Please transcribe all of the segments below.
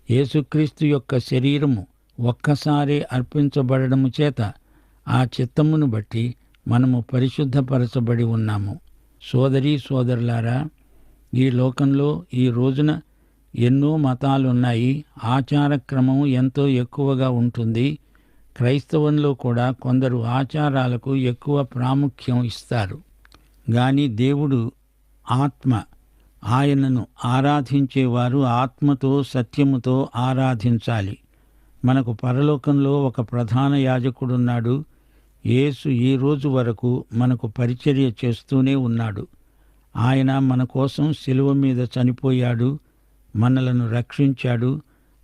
యేసుక్రీస్తు యొక్క శరీరము ఒక్కసారే అర్పించబడము చేత ఆ చిత్తమును బట్టి మనము పరిశుద్ధపరచబడి ఉన్నాము. సోదరీ సోదరులారా, ఈ లోకంలో ఈ రోజున ఎన్నో మతాలున్నాయి. ఆచారక్రమం ఎంతో ఎక్కువగా ఉంటుంది. క్రైస్తవంలో కూడా కొందరు ఆచారాలకు ఎక్కువ ప్రాముఖ్యం ఇస్తారు. గాని దేవుడు ఆత్మ. ఆయనను ఆరాధించేవారు ఆత్మతో సత్యముతో ఆరాధించాలి. మనకు పరలోకంలో ఒక ప్రధాన యాజకుడున్నాడు. యేసు ఈ రోజు వరకు మనకు పరిచర్య చేస్తూనే ఉన్నాడు. ఆయన మన కోసం శిలువ మీద చనిపోయాడు, మనలను రక్షించాడు.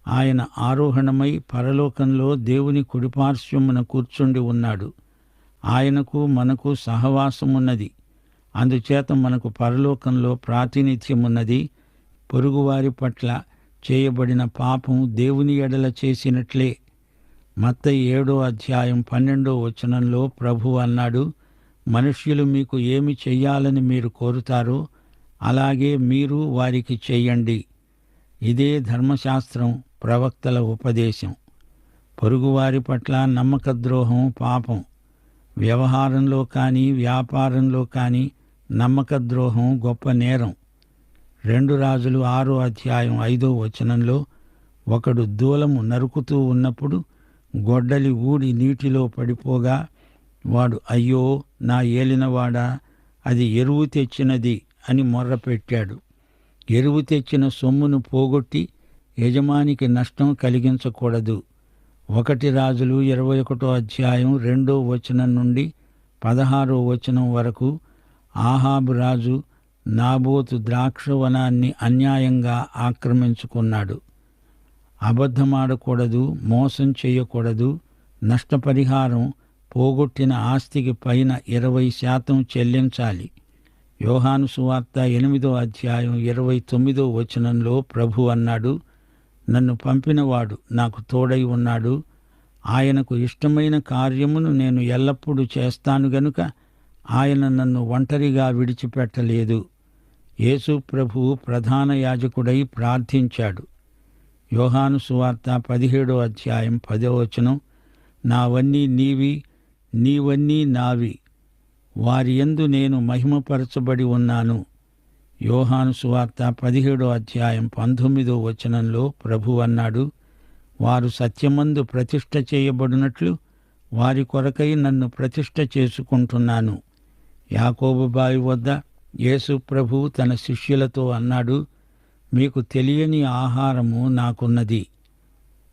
ఆయన ఆరోహణమై పరలోకంలో దేవుని కుడిపార్శ్వమున కూర్చుండి ఉన్నాడు. ఆయనకు మనకు సహవాసమున్నది. అందుచేత మనకు పరలోకంలో ప్రాతినిధ్యమున్నది. పొరుగువారి పట్ల చేయబడిన పాపం దేవుని ఎడల చేసినట్లే. మత్తయి 7:12 ప్రభువు అన్నాడు, మనుష్యులు మీకు ఏమి చెయ్యాలని మీరు కోరుతారో అలాగే మీరు వారికి చెయ్యండి. ఇదే ధర్మశాస్త్రం, ప్రవక్తల ఉపదేశం. పొరుగువారి పట్ల నమ్మకద్రోహం పాపం. వ్యవహారంలో కానీ వ్యాపారంలో కానీ నమ్మకద్రోహం గొప్ప నేరం. 2 రాజులు 6:5 ఒకడు దూలము నరుకుతూ ఉన్నప్పుడు గొడ్డలి ఊడి నీటిలో పడిపోగా వాడు, అయ్యో నా ఏలినవాడా, అది ఎరువు తెచ్చినది అని మొర్రపెట్టాడు. ఎరువు తెచ్చిన సొమ్మును పోగొట్టి యజమానికి నష్టం కలిగించకూడదు. 1 రాజులు 21:2 నుండి 16 వరకు ఆహాబు రాజు నాబోతు ద్రాక్షవనాన్ని అన్యాయంగా ఆక్రమించుకున్నాడు. అబద్ధమాడకూడదు, మోసం చేయకూడదు. నష్టపరిహారం పోగొట్టిన ఆస్తికి పైన 20% చెల్లించాలి. యోహాను సువార్త 8:29 ప్రభు అన్నాడు, నన్ను పంపినవాడు నాకు తోడై ఉన్నాడు. ఆయనకు ఇష్టమైన కార్యమును నేను ఎల్లప్పుడూ చేస్తాను గనుక ఆయన నన్ను ఒంటరిగా విడిచిపెట్టలేదు. యేసు ప్రభువు ప్రధాన యాజకుడై ప్రార్థించాడు. యోహాను సువార్త 17:10 నావన్నీ నీవి, నీవన్నీ నావి, వారి యందు నేను మహిమపరచబడి ఉన్నాను. యోహాను సువార్త 17:19 ప్రభు అన్నాడు, వారు సత్యమందు ప్రతిష్ఠ చేయబడినట్లు వారి కొరకై నన్ను ప్రతిష్ఠ చేసుకుంటున్నాను. యాకోబు బావి వద్ద యేసు ప్రభు తన శిష్యులతో అన్నాడు, మీకు తెలియని ఆహారము నాకున్నది.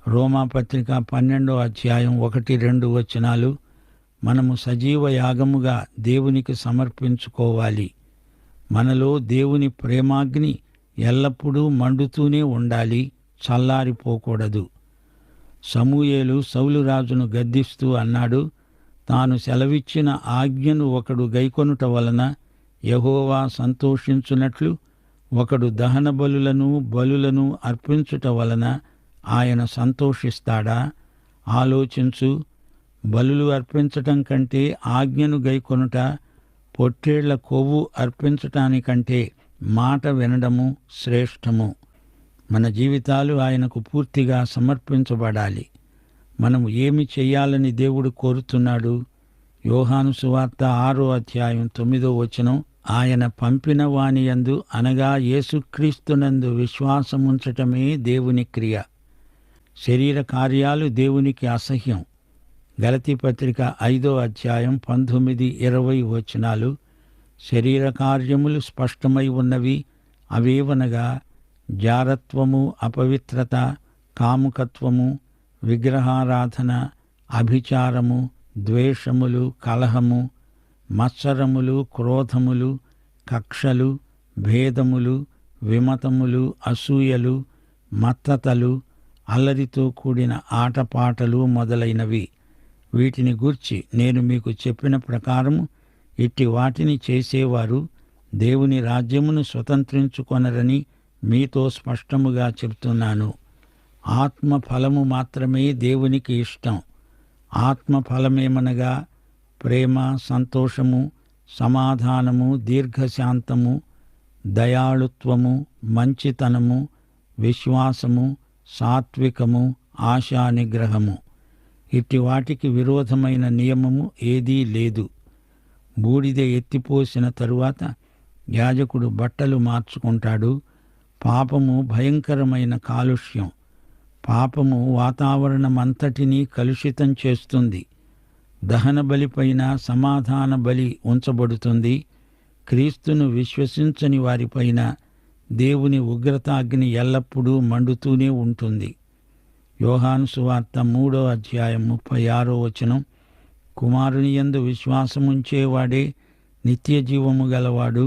రోమాపత్రిక 12:1-2 మనము సజీవ యాగముగా దేవునికి సమర్పించుకోవాలి. మనలో దేవుని ప్రేమాగ్ని ఎల్లప్పుడూ మండుతూనే ఉండాలి, చల్లారిపోకూడదు. సమూయేలు సౌలు రాజును గద్దిస్తూ అన్నాడు, తాను సెలవిచ్చిన ఆజ్ఞను ఒకడు గైకొనుట వలన యెహోవా సంతోషించునట్లు ఒకడు దహన బలులను అర్పించుట వలన ఆయన సంతోషిస్తాడా? ఆలోచించు. బలులు అర్పించటం కంటే ఆజ్ఞను గైకొనుట, పొట్టేళ్ల కొవ్వు అర్పించటానికంటే మాట వినడము శ్రేష్టము. మన జీవితాలు ఆయనకు పూర్తిగా సమర్పించబడాలి. మనము ఏమి చెయ్యాలని దేవుడు కోరుతున్నాడు? యోహాను సువార్త 6:9 ఆయన పంపిన వానియందు అనగా యేసుక్రీస్తునందు విశ్వాసముంచటమే దేవుని క్రియ. శరీర కార్యాలు దేవునికి అసహ్యం. గలతీ పత్రిక 5:19-20 శరీర కార్యములు స్పష్టమై ఉన్నవి. అవేవనగా జారత్వము, అపవిత్రత, కాముకత్వము, విగ్రహారాధన, అభిచారము, ద్వేషములు, కలహము, మత్సరములు, క్రోధములు, కక్షలు, భేదములు, విమతములు, అసూయలు, మత్తతలు, అల్లరితో కూడిన ఆటపాటలు మొదలైనవి. వీటిని గూర్చి నేను మీకు చెప్పిన ప్రకారము ఇట్టి వాటిని చేసేవారు దేవుని రాజ్యమును స్వతంత్రించుకొనరని మీతో స్పష్టముగా చెప్తున్నాను. ఆత్మఫలము మాత్రమే దేవునికి ఇష్టం. ఆత్మఫలమేమనగా ప్రేమ, సంతోషము, సమాధానము, దీర్ఘశాంతము, దయాళుత్వము, మంచితనము, విశ్వాసము, సాత్వికము, ఆశా నిగ్రహము. ఇట్టి వాటికి విరోధమైన నియమము ఏదీ లేదు. బూడిద ఎత్తిపోసిన తరువాత యాజకుడు బట్టలు మార్చుకుంటాడు. పాపము భయంకరమైన కాలుష్యం. పాపము వాతావరణమంతటినీ కలుషితం చేస్తుంది. దహన బలిపైన సమాధాన బలి ఉంచబడుతుంది. క్రీస్తును విశ్వసించని వారిపైన దేవుని ఉగ్రతాగ్ని ఎల్లప్పుడూ మండుతూనే ఉంటుంది. యోహాను సువార్త 3వ అధ్యాయం 36వ వచనం, కుమారుని యందు విశ్వాసముంచేవాడే నిత్య జీవము గలవాడు.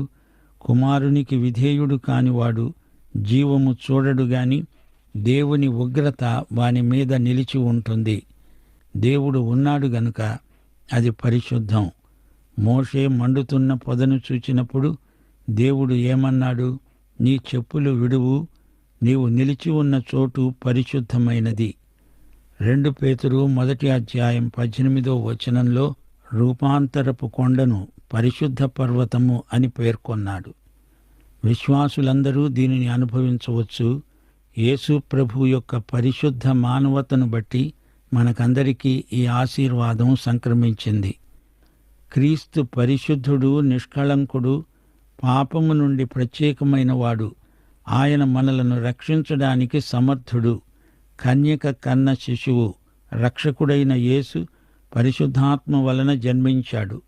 కుమారునికి విధేయుడు కానివాడు జీవము చూడడు గాని దేవుని ఉగ్రత వాని మీద నిలిచి ఉంటుంది. దేవుడు ఉన్నాడు గనుక అది పరిశుద్ధం. మోషే మండుతున్న పొదను చూచినప్పుడు దేవుడు ఏమన్నాడు? నీ చెప్పులు విడువు, నీవు నిలిచి ఉన్న చోటు పరిశుద్ధమైనది. 2 పేతురు 1వ అధ్యాయం 18వ వచనంలో రూపాంతరపు కొండను పరిశుద్ధ పర్వతము అని పేర్కొన్నాడు. విశ్వాసులందరూ దీనిని అనుభవించవచ్చు. యేసు ప్రభు యొక్క పరిశుద్ధ మానవతను బట్టి మనకందరికీ ఈ ఆశీర్వాదం సంక్రమించింది. క్రీస్తు పరిశుద్ధుడు, నిష్కళంకుడు, పాపము నుండి ప్రత్యేకమైన వాడు. ఆయన మనలను రక్షించడానికి సమర్థుడు. కన్యక కన్న శిశువు, రక్షకుడైన యేసు పరిశుద్ధాత్మ వలన జన్మించాడు.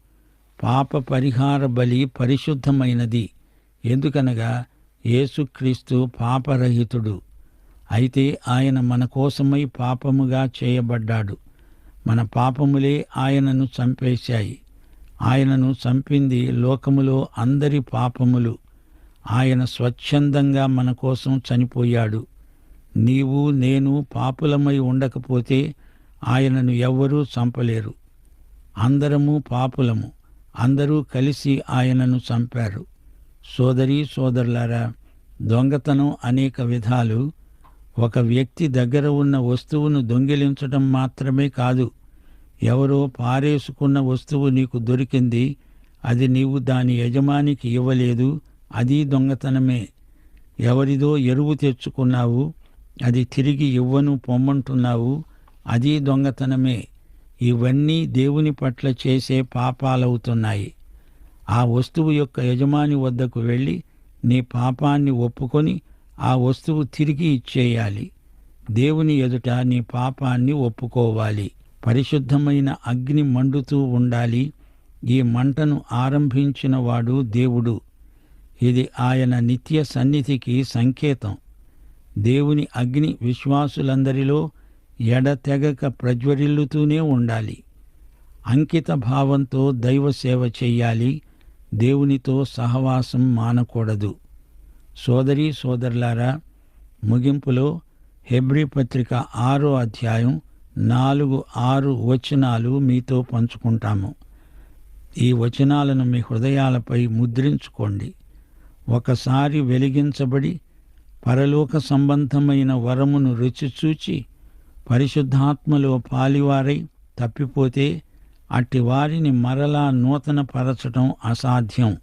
పాప పరిహార బలి పరిశుద్ధమైనది. ఎందుకనగా యేసుక్రీస్తు పాపరహితుడు. అయితే ఆయన మన కోసమై పాపముగా చేయబడ్డాడు. మన పాపములే ఆయనను చంపేశాయి. ఆయనను చంపింది లోకములో అందరి పాపములు. ఆయన స్వచ్ఛందంగా మన కోసం చనిపోయాడు. నీవు నేను పాపులమై ఉండకపోతే ఆయనను ఎవ్వరూ చంపలేరు. అందరము పాపులము. అందరూ కలిసి ఆయనను చంపారు. సోదరీ సోదరులారా, దొంగతనం అనేక విధాలు. ఒక వ్యక్తి దగ్గర ఉన్న వస్తువును దొంగిలించటం మాత్రమే కాదు. ఎవరో పారేసుకున్న వస్తువు నీకు దొరికింది, అది నీవు దాని యజమానికి ఇవ్వలేదు, అది దొంగతనమే. ఎవరిదో ఎరువు తెచ్చుకున్నావు, అది తిరిగి ఇవ్వను పొమ్మంటున్నావు, అది దొంగతనమే. ఇవన్నీ దేవుని పట్ల చేసే పాపాలవుతున్నాయి. ఆ వస్తువు యొక్క యజమాని వద్దకు వెళ్ళి నీ పాపాన్ని ఒప్పుకొని ఆ వస్తువు తిరిగి ఇచ్చేయాలి. దేవుని ఎదుట నీ పాపాన్ని ఒప్పుకోవాలి. పరిశుద్ధమైన అగ్ని మండుతూ ఉండాలి. ఈ మంటను ఆరంభించిన వాడు దేవుడు. ఇది ఆయన నిత్య సన్నిధికి సంకేతం. దేవుని అగ్ని విశ్వాసులందరిలో ఎడతెగక ప్రజ్వరిల్లుతూనే ఉండాలి. అంకిత భావంతో దైవ సేవ చెయ్యాలి. దేవునితో సహవాసం మానకూడదు. సోదరీ సోదరులారా, ముగింపులో హెబ్రీ పత్రిక 6వ అధ్యాయం 4-6 వచనాలు మీతో పంచుకుంటాము. ఈ వచనాలను మీ హృదయాలపై ముద్రించుకోండి. ఒకసారి వెలిగించబడి పరలోక సంబంధమైన వరమును రుచిచూచి పరిశుద్ధాత్మలో పాలివారై తప్పిపోతే అట్టి వారిని మరలా నూతన పరచటం అసాధ్యం.